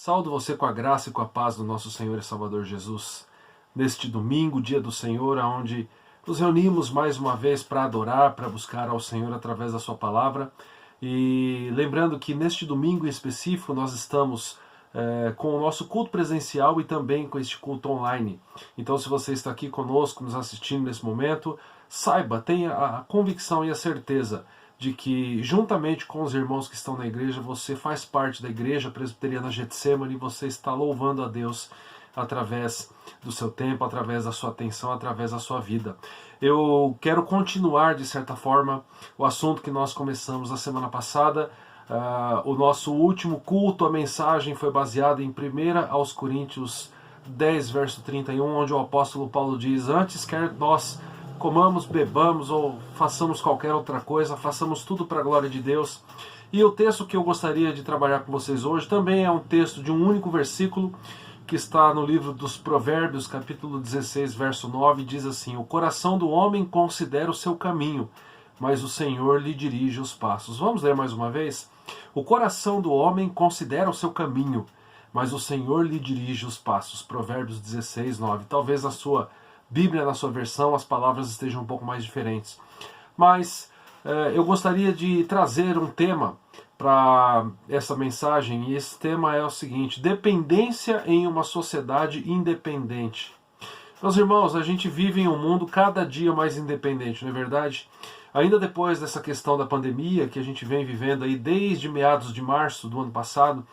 Saúdo você com a graça e com a paz do nosso Senhor e Salvador Jesus. Neste domingo, dia do Senhor, onde nos reunimos mais uma vez para adorar, para buscar ao Senhor através da sua palavra. E lembrando que neste domingo em específico nós estamos com o nosso culto presencial e também com este culto online. Então, se você está aqui conosco, nos assistindo nesse momento, saiba, tenha a convicção e a certeza de que, juntamente com os irmãos que estão na igreja, você faz parte da Igreja Presbiteriana Getsemane e você está louvando a Deus através do seu tempo, através da sua atenção, através da sua vida. Eu quero continuar, de certa forma, o assunto que nós começamos na semana passada. O nosso último culto, a mensagem foi baseada em 1 aos Coríntios 10, verso 31, onde o apóstolo Paulo diz: antes quer nós comamos, bebamos ou façamos qualquer outra coisa, façamos tudo para a glória de Deus. E o texto que eu gostaria de trabalhar com vocês hoje também é um texto de um único versículo que está no livro dos Provérbios, capítulo 16, verso 9, diz assim: o coração do homem considera o seu caminho, mas o Senhor lhe dirige os passos. Vamos ler mais uma vez? O coração do homem considera o seu caminho, mas o Senhor lhe dirige os passos. Provérbios 16, 9. Talvez na sua Bíblia, na sua versão, as palavras estejam um pouco mais diferentes. Mas eu gostaria de trazer um tema para essa mensagem, e esse tema é o seguinte: dependência em uma sociedade independente. Meus irmãos, a gente vive em um mundo cada dia mais independente, não é verdade? Ainda depois dessa questão da pandemia que a gente vem vivendo aí desde meados de março do ano passado,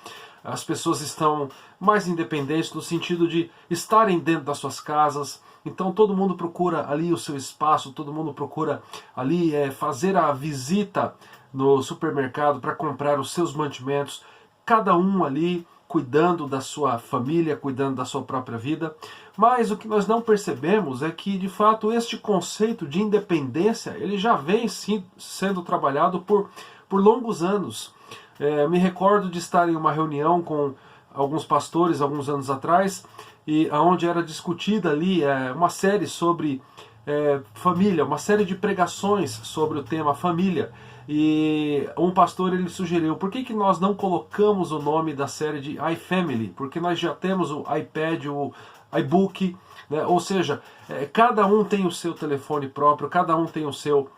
as pessoas estão mais independentes no sentido de estarem dentro das suas casas. Então todo mundo procura ali o seu espaço, todo mundo procura ali fazer a visita no supermercado para comprar os seus mantimentos, cada um ali cuidando da sua família, cuidando da sua própria vida. Mas o que nós não percebemos é que, de fato, este conceito de independência, ele já vem sendo trabalhado por longos anos. Me recordo de estar em uma reunião com alguns pastores alguns anos atrás, e onde era discutida ali uma série sobre família, uma série de pregações sobre o tema família. E um pastor ele sugeriu: por que nós não colocamos o nome da série de iFamily? Porque nós já temos o iPad, o iBook, né? Ou seja, cada um tem o seu telefone próprio, cada um tem o seu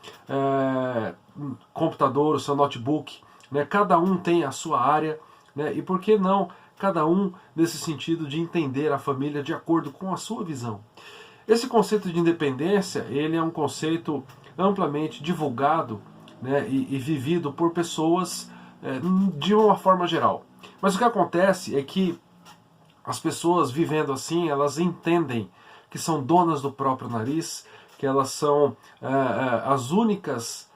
computador, o seu notebook, né? Cada um tem a sua área, né? E por que não cada um nesse sentido de entender a família de acordo com a sua visão? Esse conceito de independência, ele é um conceito amplamente divulgado, né, e vivido por pessoas de uma forma geral. Mas o que acontece é que as pessoas vivendo assim, elas entendem que são donas do próprio nariz, que elas são as únicas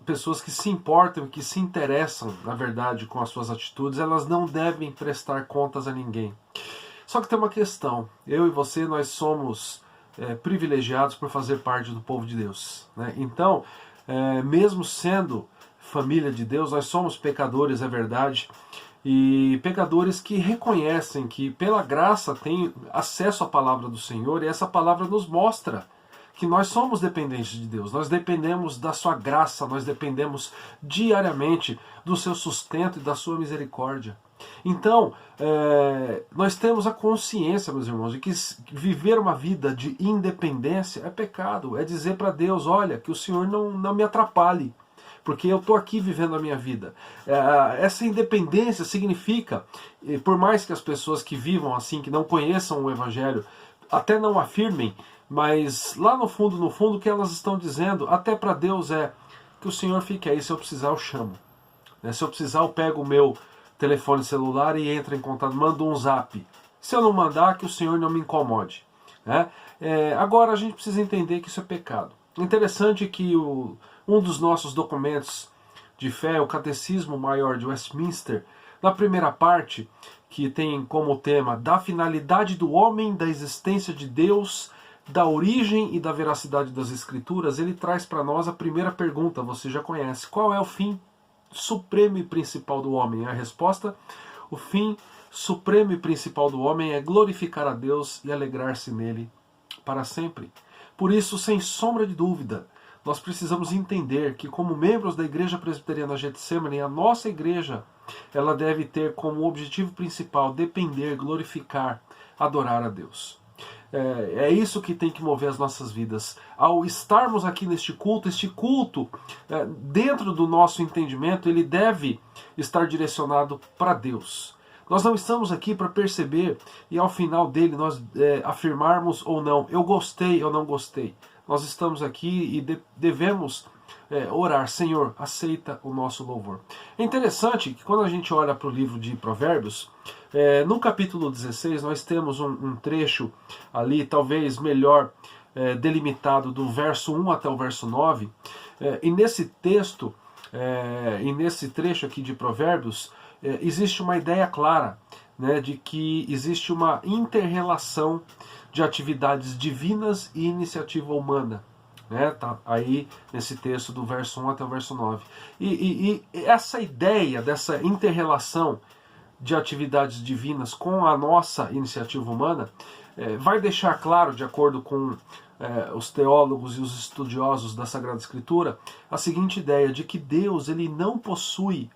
pessoas que se importam, que se interessam, na verdade, com as suas atitudes. Elas não devem prestar contas a ninguém. Só que tem uma questão: eu e você, nós somos privilegiados por fazer parte do povo de Deus, né? Então, mesmo sendo família de Deus, nós somos pecadores, é verdade, e pecadores que reconhecem que pela graça têm acesso à palavra do Senhor, e essa palavra nos mostra que nós somos dependentes de Deus, nós dependemos da sua graça, nós dependemos diariamente do seu sustento e da sua misericórdia. Então, nós temos a consciência, meus irmãos, de que viver uma vida de independência é pecado. É dizer para Deus: olha, que o Senhor não me atrapalhe, porque eu estou aqui vivendo a minha vida. Essa independência significa, por mais que as pessoas que vivam assim, que não conheçam o Evangelho, até não afirmem, mas lá no fundo, o que elas estão dizendo, até para Deus, é que o Senhor fique aí, se eu precisar eu chamo. Se eu precisar eu pego o meu telefone celular e entro em contato, mando um zap. Se eu não mandar, que o Senhor não me incomode. Né? Agora a gente precisa entender que isso é pecado. Interessante que um dos nossos documentos de fé, o Catecismo Maior de Westminster, na primeira parte, que tem como tema da finalidade do homem, da existência de Deus, da origem e da veracidade das Escrituras, ele traz para nós a primeira pergunta, você já conhece: qual é o fim supremo e principal do homem? A resposta: o fim supremo e principal do homem é glorificar a Deus e alegrar-se nele para sempre. Por isso, sem sombra de dúvida, nós precisamos entender que, como membros da Igreja Presbiteriana Getsemane, a nossa igreja ela deve ter como objetivo principal depender, glorificar, adorar a Deus. É isso que tem que mover as nossas vidas. Ao estarmos aqui neste culto, este culto, dentro do nosso entendimento, ele deve estar direcionado para Deus. Nós não estamos aqui para perceber e ao final dele nós afirmarmos ou não, eu gostei ou não gostei. Nós estamos aqui e devemos orar, Senhor, aceita o nosso louvor. É interessante que quando a gente olha para o livro de Provérbios, no capítulo 16 nós temos um trecho ali, talvez melhor delimitado, do verso 1 até o verso 9, e nesse texto, e nesse trecho aqui de Provérbios, existe uma ideia clara, né, de que existe uma inter-relação de atividades divinas e iniciativa humana. Tá aí nesse texto do verso 1 até o verso 9. E essa ideia dessa inter-relação de atividades divinas com a nossa iniciativa humana vai deixar claro, de acordo com os teólogos e os estudiosos da Sagrada Escritura, a seguinte ideia de que Deus ele não possui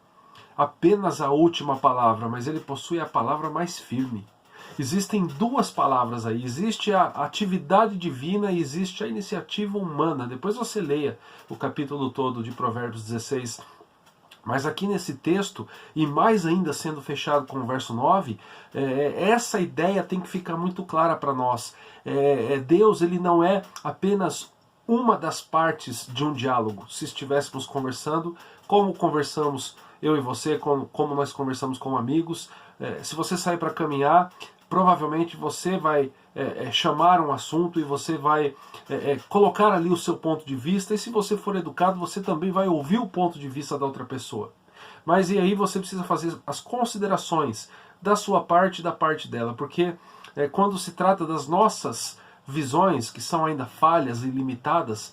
apenas a última palavra, mas ele possui a palavra mais firme. Existem duas palavras aí, existe a atividade divina e existe a iniciativa humana. Depois você leia o capítulo todo de Provérbios 16. Mas aqui nesse texto, e mais ainda sendo fechado com o verso 9, essa ideia tem que ficar muito clara para nós. Deus ele não é apenas uma das partes de um diálogo. Se estivéssemos conversando, como conversamos eu e você, como nós conversamos com amigos, se você sair para caminhar, provavelmente você vai chamar um assunto e você vai colocar ali o seu ponto de vista, e se você for educado, você também vai ouvir o ponto de vista da outra pessoa. Mas e aí você precisa fazer as considerações da sua parte e da parte dela, porque quando se trata das nossas visões, que são ainda falhas e limitadas,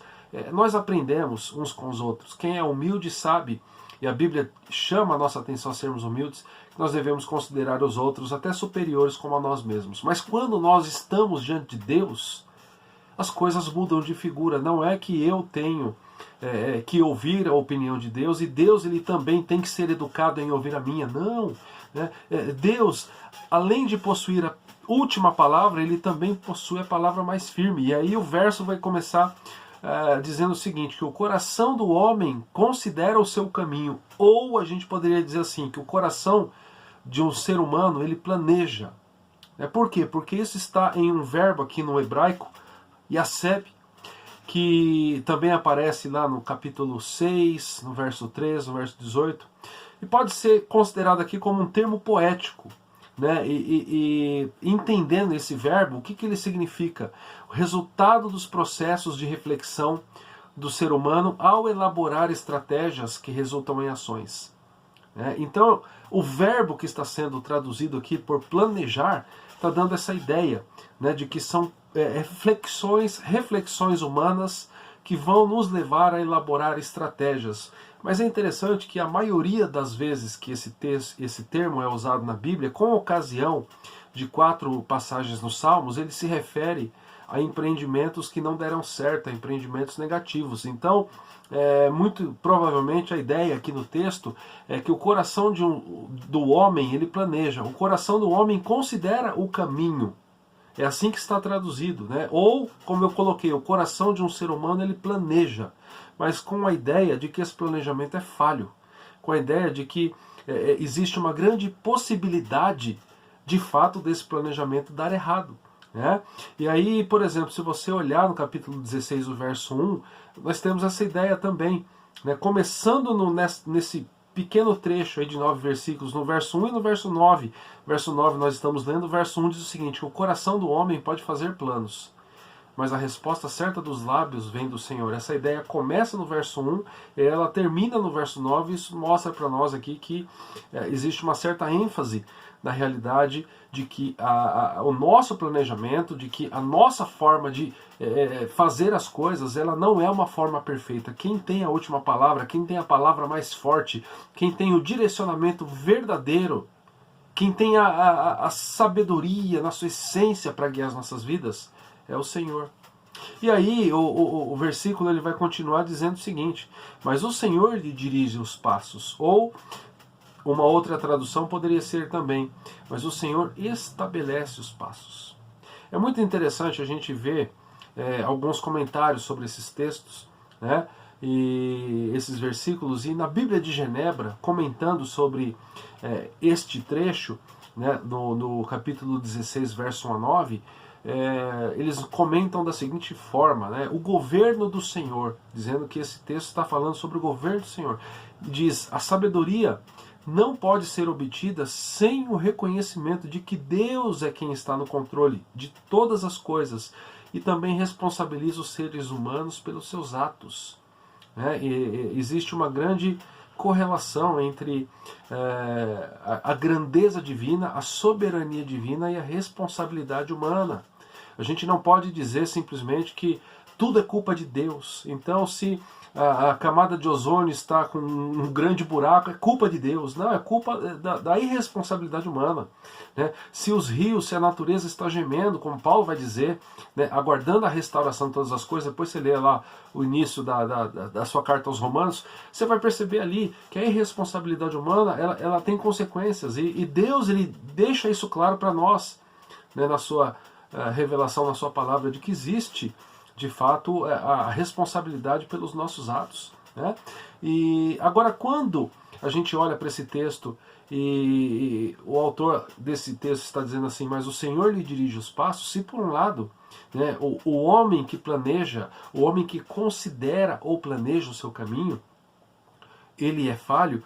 nós aprendemos uns com os outros. Quem é humilde sabe, e a Bíblia chama a nossa atenção a sermos humildes, que nós devemos considerar os outros até superiores como a nós mesmos. Mas quando nós estamos diante de Deus, as coisas mudam de figura. Não é que eu tenho que ouvir a opinião de Deus e Deus ele também tem que ser educado em ouvir a minha. Não. Deus, além de possuir a última palavra, ele também possui a palavra mais firme. E aí o verso vai começar dizendo o seguinte, que o coração do homem considera o seu caminho, ou a gente poderia dizer assim, que o coração de um ser humano, ele planeja. Por quê? Porque isso está em um verbo aqui no hebraico, yaseb, que também aparece lá no capítulo 6, no verso 3, no verso 18, e pode ser considerado aqui como um termo poético. E entendendo esse verbo, o que ele significa? O resultado dos processos de reflexão do ser humano ao elaborar estratégias que resultam em ações. Então, o verbo que está sendo traduzido aqui por planejar está dando essa ideia, de que são reflexões humanas que vão nos levar a elaborar estratégias. Mas é interessante que a maioria das vezes que esse termo é usado na Bíblia, com ocasião de 4 passagens nos Salmos, ele se refere a empreendimentos que não deram certo, a empreendimentos negativos. Então, muito provavelmente a ideia aqui no texto é que o coração do homem, ele planeja, o coração do homem considera o caminho. É assim que está traduzido, Ou, como eu coloquei, o coração de um ser humano ele planeja, mas com a ideia de que esse planejamento é falho, com a ideia de que existe uma grande possibilidade, de fato, desse planejamento dar errado. E aí, por exemplo, se você olhar no capítulo 16, o verso 1, nós temos essa ideia também, começando nesse pequeno trecho aí de 9 versículos, no verso 1 e no verso 9. Verso 9 nós estamos lendo, o verso 1 diz o seguinte, que o coração do homem pode fazer planos, mas a resposta certa dos lábios vem do Senhor. Essa ideia começa no verso 1, e ela termina no verso 9, e isso mostra para nós aqui que existe uma certa ênfase na realidade de que o nosso planejamento, de que a nossa forma de fazer as coisas, ela não é uma forma perfeita. Quem tem a última palavra, quem tem a palavra mais forte, quem tem o direcionamento verdadeiro, quem tem a sabedoria na sua essência para guiar as nossas vidas, é o Senhor. E aí o versículo ele vai continuar dizendo o seguinte, mas o Senhor lhe dirige os passos, ou Uma outra tradução poderia ser também, mas o Senhor estabelece os passos. É muito interessante a gente ver alguns comentários sobre esses textos, né, e esses versículos, e na Bíblia de Genebra, comentando sobre este trecho, né, no capítulo 16, verso 1 a 9, eles comentam da seguinte forma, né, o governo do Senhor, dizendo que esse texto está falando sobre o governo do Senhor. Diz, a sabedoria não pode ser obtida sem o reconhecimento de que Deus é quem está no controle de todas as coisas e também responsabiliza os seres humanos pelos seus atos. Existe uma grande correlação entre a grandeza divina, a soberania divina e a responsabilidade humana. A gente não pode dizer simplesmente que tudo é culpa de Deus. Então, se a camada de ozônio está com um grande buraco, é culpa de Deus. Não, é culpa da irresponsabilidade humana. Né? Se os rios, se a natureza está gemendo, como Paulo vai dizer, né, aguardando a restauração de todas as coisas, depois você lê lá o início da sua carta aos Romanos, você vai perceber ali que a irresponsabilidade humana ela tem consequências. E Deus ele deixa isso claro para nós, né, na sua revelação, na sua palavra, de que existe de fato a responsabilidade pelos nossos atos. Né? E agora, quando a gente olha para esse texto e o autor desse texto está dizendo assim, mas o Senhor lhe dirige os passos, se por um lado, né, o homem que planeja, o homem que considera ou planeja o seu caminho, ele é falho,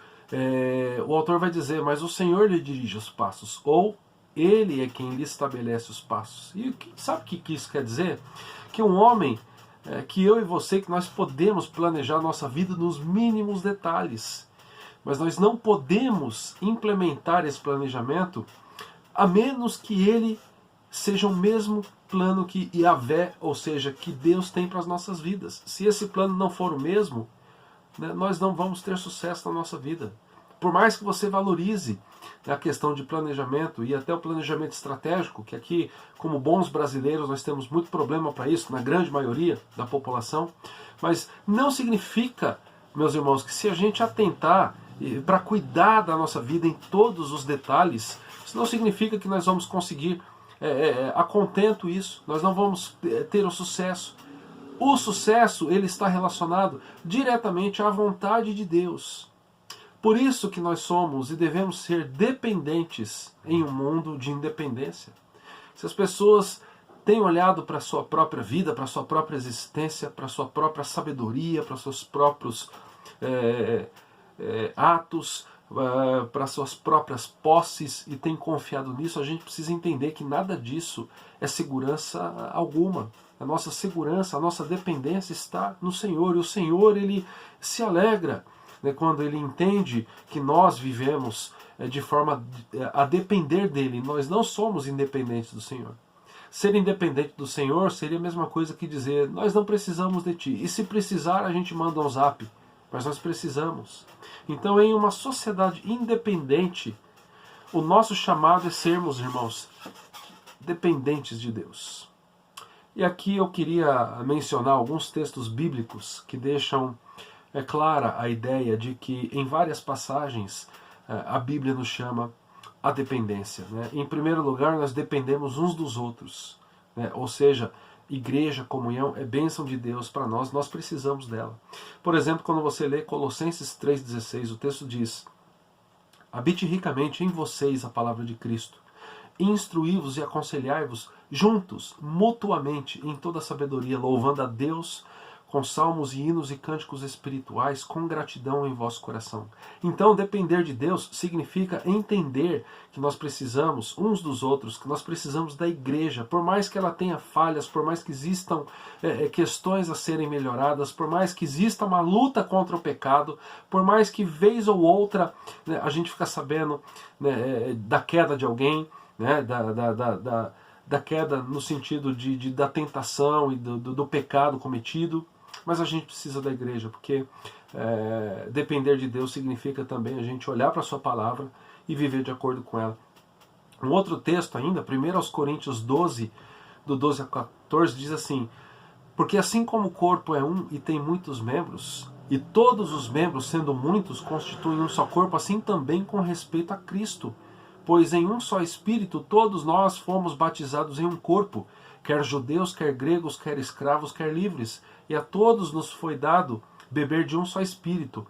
o autor vai dizer, mas o Senhor lhe dirige os passos, ou ele é quem lhe estabelece os passos. E sabe o que isso quer dizer? Que um homem, que eu e você, que nós podemos planejar a nossa vida nos mínimos detalhes, mas nós não podemos implementar esse planejamento a menos que ele seja o mesmo plano que Yahvé, ou seja, que Deus tem para as nossas vidas. Se esse plano não for o mesmo, né, nós não vamos ter sucesso na nossa vida. Por mais que você valorize a questão de planejamento e até o planejamento estratégico, que aqui, como bons brasileiros, nós temos muito problema para isso, na grande maioria da população, mas não significa, meus irmãos, que se a gente atentar para cuidar da nossa vida em todos os detalhes, isso não significa que nós vamos conseguir a contento isso, nós não vamos ter o sucesso. O sucesso ele está relacionado diretamente à vontade de Deus. Por isso que nós somos e devemos ser dependentes em um mundo de independência. Se as pessoas têm olhado para a sua própria vida, para a sua própria existência, para a sua própria sabedoria, para os seus próprios atos, para as suas próprias posses e têm confiado nisso, a gente precisa entender que nada disso é segurança alguma. A nossa segurança, a nossa dependência está no Senhor. E o Senhor, ele se alegra, né, quando ele entende que nós vivemos de forma a depender dele. Nós não somos independentes do Senhor. Ser independente do Senhor seria a mesma coisa que dizer, nós não precisamos de ti. E se precisar, a gente manda um zap. Mas nós precisamos. Então, em uma sociedade independente, o nosso chamado é sermos, irmãos, dependentes de Deus. E aqui eu queria mencionar alguns textos bíblicos que deixam clara a ideia de que em várias passagens a Bíblia nos chama a dependência. Né? Em primeiro lugar, nós dependemos uns dos outros. Né? Ou seja, igreja, comunhão, é bênção de Deus para nós, nós precisamos dela. Por exemplo, quando você lê Colossenses 3,16, o texto diz, habite ricamente em vocês a palavra de Cristo, instruí-vos e aconselhai-vos juntos, mutuamente, em toda sabedoria, louvando a Deus com salmos e hinos e cânticos espirituais, com gratidão em vosso coração. Então, depender de Deus significa entender que nós precisamos uns dos outros, que nós precisamos da igreja, por mais que ela tenha falhas, por mais que existam questões a serem melhoradas, por mais que exista uma luta contra o pecado, por mais que vez ou outra, né, a gente fica sabendo, né, da queda de alguém, né, da queda no sentido da tentação e do pecado cometido, mas a gente precisa da igreja, porque depender de Deus significa também a gente olhar para a sua palavra e viver de acordo com ela. Um outro texto ainda, 1 Coríntios 12, do 12 a 14, diz assim, porque assim como o corpo é um e tem muitos membros, E todos os membros, sendo muitos, constituem um só corpo, assim também com respeito a Cristo. Pois em um só Espírito todos nós fomos batizados em um corpo, quer judeus, quer gregos, quer escravos, quer livres, e a todos nos foi dado beber de um só Espírito,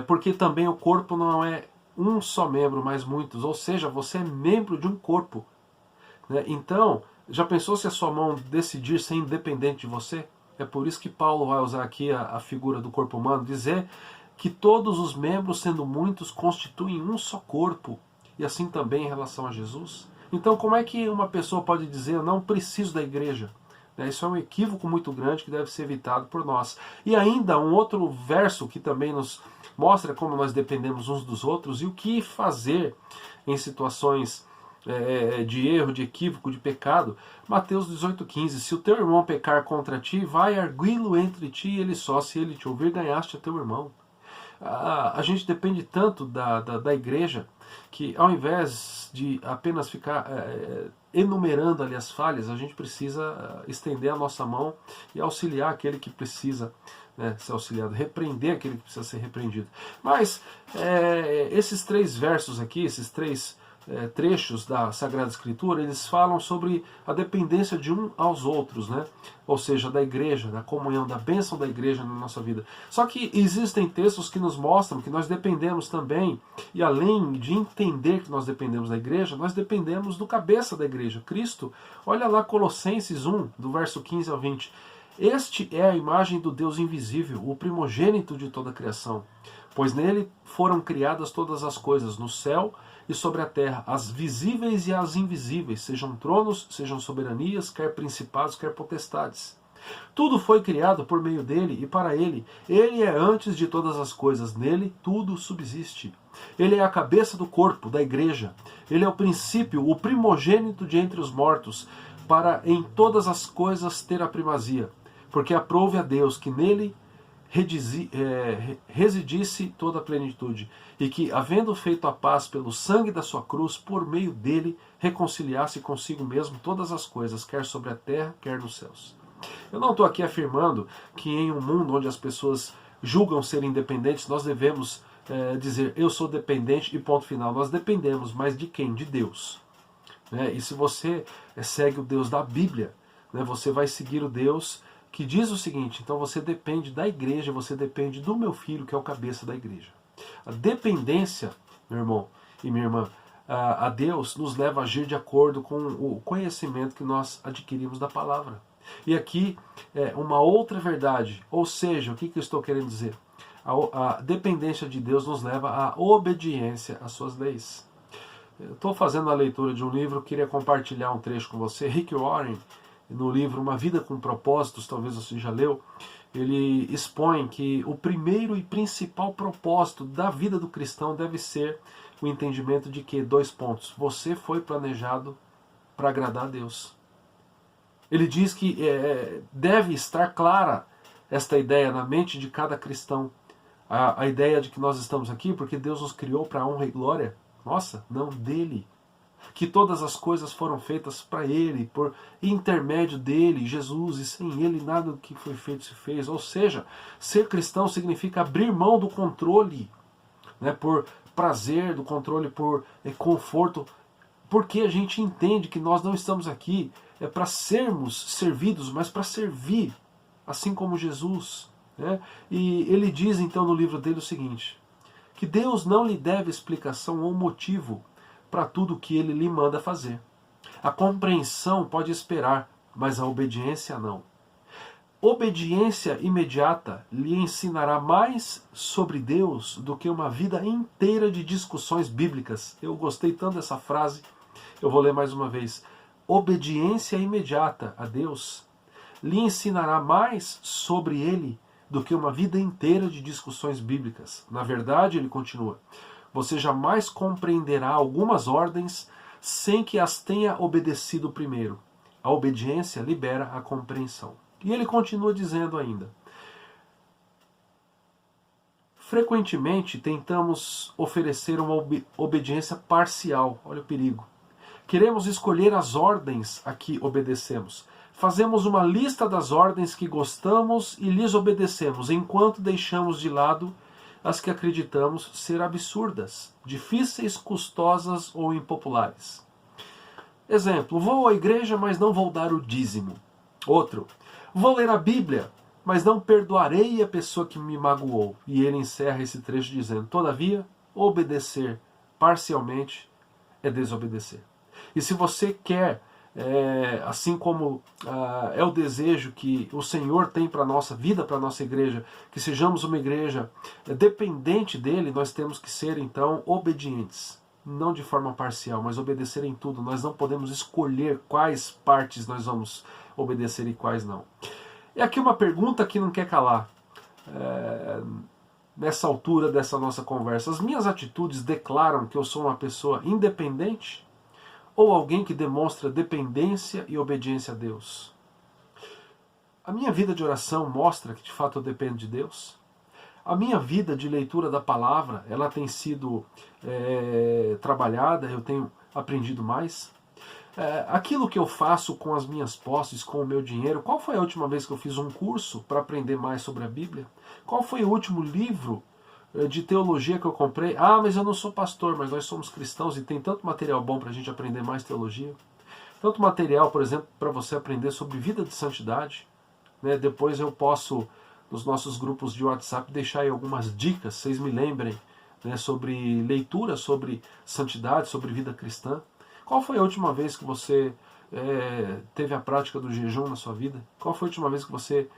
porque também o corpo não é um só membro, mas muitos, ou seja, você é membro de um corpo. Então, já pensou se a sua mão decidir ser independente de você? É por isso que Paulo vai usar aqui a figura do corpo humano, dizer que todos os membros, sendo muitos, constituem um só corpo, e assim também em relação a Jesus. Então, como é que uma pessoa pode dizer, eu não preciso da igreja? Isso é um equívoco muito grande que deve ser evitado por nós. E ainda um outro verso que também nos mostra como nós dependemos uns dos outros e o que fazer em situações de erro, de equívoco, de pecado. Mateus 18,15. Se o teu irmão pecar contra ti, vai arguí-lo entre ti e ele só. Se ele te ouvir, ganhaste a teu irmão. A gente depende tanto da igreja que ao invés de apenas ficar enumerando ali as falhas, a gente precisa estender a nossa mão e auxiliar aquele que precisa ser auxiliado, repreender aquele que precisa ser repreendido. Mas esses 3 versos aqui, esses 3 trechos da Sagrada Escritura, eles falam sobre a dependência de um aos outros, ou seja, da igreja, da comunhão, da bênção da igreja na nossa vida. Só que existem textos que nos mostram que nós dependemos também, e além de entender que nós dependemos da igreja, nós dependemos do cabeça da igreja, Cristo. Olha lá Colossenses 1, do verso 15 ao 20. Este é a imagem do Deus invisível, o primogênito de toda a criação, pois nele foram criadas todas as coisas, no céu e sobre a terra, as visíveis e as invisíveis, sejam tronos, sejam soberanias, quer principados, quer potestades. Tudo foi criado por meio dele e para ele. Ele é antes de todas as coisas, nele tudo subsiste. Ele é a cabeça do corpo, da igreja. Ele é o princípio, o primogênito de entre os mortos, para em todas as coisas ter a primazia. Porque aprouve a Deus que nele residisse toda a plenitude, e que, havendo feito a paz pelo sangue da sua cruz, por meio dele, reconciliasse consigo mesmo todas as coisas, quer sobre a terra, quer nos céus. Eu não estou aqui afirmando que em um mundo onde as pessoas julgam ser independentes, nós devemos dizer, eu sou dependente e ponto final. Nós dependemos, mas de quem? De Deus. E se você segue o Deus da Bíblia, você vai seguir o Deus que diz o seguinte, então você depende da igreja, você depende do meu filho, que é o cabeça da igreja. A dependência, meu irmão e minha irmã, a Deus nos leva a agir de acordo com o conhecimento que nós adquirimos da palavra. E aqui uma outra verdade, ou seja, o que eu estou querendo dizer? A dependência de Deus nos leva à obediência às suas leis. Eu estou fazendo a leitura de um livro, queria compartilhar um trecho com você. Rick Warren, no livro Uma Vida com Propósitos, talvez você já leu, ele expõe que o primeiro e principal propósito da vida do cristão deve ser o entendimento de que, 2 pontos, você foi planejado para agradar a Deus. Ele diz que deve estar clara esta ideia na mente de cada cristão, a ideia de que nós estamos aqui porque Deus nos criou para a honra e glória, nossa, não dele. Que todas as coisas foram feitas para Ele, por intermédio dEle, Jesus, e sem Ele nada do que foi feito se fez. Ou seja, ser cristão significa abrir mão do controle, por prazer, do controle por conforto, porque a gente entende que nós não estamos aqui para sermos servidos, mas para servir, assim como Jesus. E ele diz então no livro dele o seguinte, que Deus não lhe deve explicação ou motivo para tudo o que ele lhe manda fazer. A compreensão pode esperar, mas a obediência não. Obediência imediata lhe ensinará mais sobre Deus do que uma vida inteira de discussões bíblicas. Eu gostei tanto dessa frase, eu vou ler mais uma vez. Obediência imediata a Deus lhe ensinará mais sobre Ele do que uma vida inteira de discussões bíblicas. Na verdade, ele continua, você jamais compreenderá algumas ordens sem que as tenha obedecido primeiro. A obediência libera a compreensão. E ele continua dizendo ainda, frequentemente tentamos oferecer uma obediência parcial. Olha o perigo. Queremos escolher as ordens a que obedecemos. Fazemos uma lista das ordens que gostamos e lhes obedecemos, enquanto deixamos de lado as que acreditamos ser absurdas, difíceis, custosas ou impopulares. Exemplo, vou à igreja, mas não vou dar o dízimo. Outro, vou ler a Bíblia, mas não perdoarei a pessoa que me magoou. E ele encerra esse trecho dizendo, todavia, obedecer parcialmente é desobedecer. E se você quer, assim como é o desejo que o Senhor tem para a nossa vida, para a nossa igreja, que sejamos uma igreja dependente dele, nós temos que ser então obedientes. Não de forma parcial, mas obedecer em tudo. Nós não podemos escolher quais partes nós vamos obedecer e quais não. E aqui uma pergunta que não quer calar. Nessa altura dessa nossa conversa, as minhas atitudes declaram que eu sou uma pessoa independente ou alguém que demonstra dependência e obediência a Deus? A minha vida de oração mostra que de fato eu dependo de Deus? A minha vida de leitura da palavra, ela tem sido trabalhada, eu tenho aprendido mais? Aquilo que eu faço com as minhas posses, com o meu dinheiro, qual foi a última vez que eu fiz um curso para aprender mais sobre a Bíblia? Qual foi o último livro de teologia que eu comprei? Ah, mas eu não sou pastor, mas nós somos cristãos e tem tanto material bom para a gente aprender mais teologia. Tanto material, por exemplo, para você aprender sobre vida de santidade. Depois eu posso, nos nossos grupos de WhatsApp, deixar aí algumas dicas, vocês me lembrem, sobre leitura, sobre santidade, sobre vida cristã. Qual foi a última vez que você teve a prática do jejum na sua vida? Qual foi a última vez que você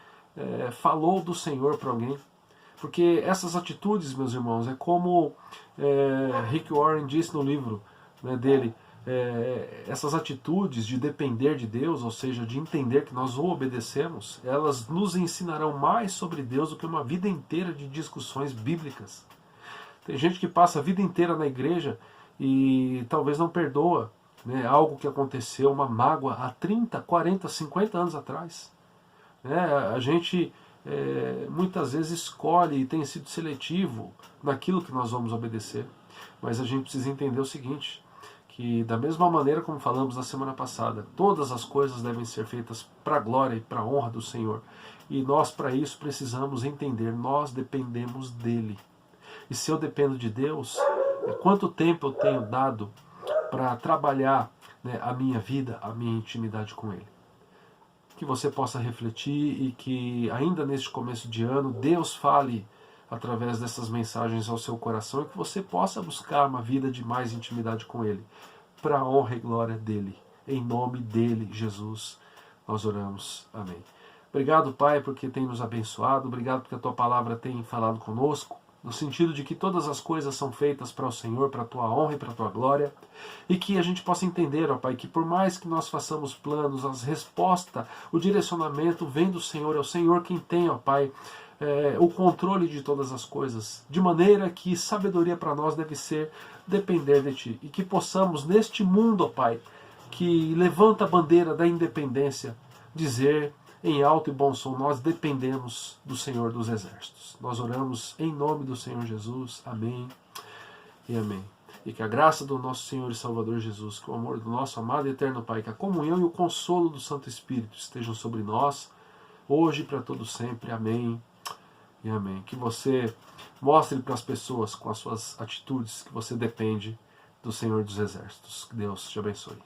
falou do Senhor para alguém? Porque essas atitudes, meus irmãos, é como Rick Warren disse no livro dele, essas atitudes de depender de Deus, ou seja, de entender que nós o obedecemos, elas nos ensinarão mais sobre Deus do que uma vida inteira de discussões bíblicas. Tem gente que passa a vida inteira na igreja e talvez não perdoa algo que aconteceu, uma mágoa há 30, 40, 50 anos atrás. A gente muitas vezes escolhe e tem sido seletivo naquilo que nós vamos obedecer, mas a gente precisa entender o seguinte, que da mesma maneira como falamos na semana passada, todas as coisas devem ser feitas para a glória e para a honra do Senhor, e nós para isso precisamos entender, nós dependemos dele. E se eu dependo de Deus, quanto tempo eu tenho dado para trabalhar a minha vida, a minha intimidade com ele? Que você possa refletir e que ainda neste começo de ano Deus fale através dessas mensagens ao seu coração e que você possa buscar uma vida de mais intimidade com ele, para a honra e glória dele. Em nome dele, Jesus, nós oramos. Amém. Obrigado, Pai, porque tem nos abençoado. Obrigado porque a tua palavra tem falado conosco, no sentido de que todas as coisas são feitas para o Senhor, para a tua honra e para a tua glória, e que a gente possa entender, ó Pai, que por mais que nós façamos planos, as respostas, o direcionamento vem do Senhor, é o Senhor quem tem, ó Pai, o controle de todas as coisas, de maneira que sabedoria para nós deve ser depender de Ti, e que possamos neste mundo, ó Pai, que levanta a bandeira da independência, dizer em alto e bom som, nós dependemos do Senhor dos Exércitos. Nós oramos em nome do Senhor Jesus. Amém e amém. E que a graça do nosso Senhor e Salvador Jesus, que o amor do nosso amado e eterno Pai, que a comunhão e o consolo do Santo Espírito estejam sobre nós, hoje e para todo sempre. Amém e amém. Que você mostre para as pessoas com as suas atitudes que você depende do Senhor dos Exércitos. Que Deus te abençoe.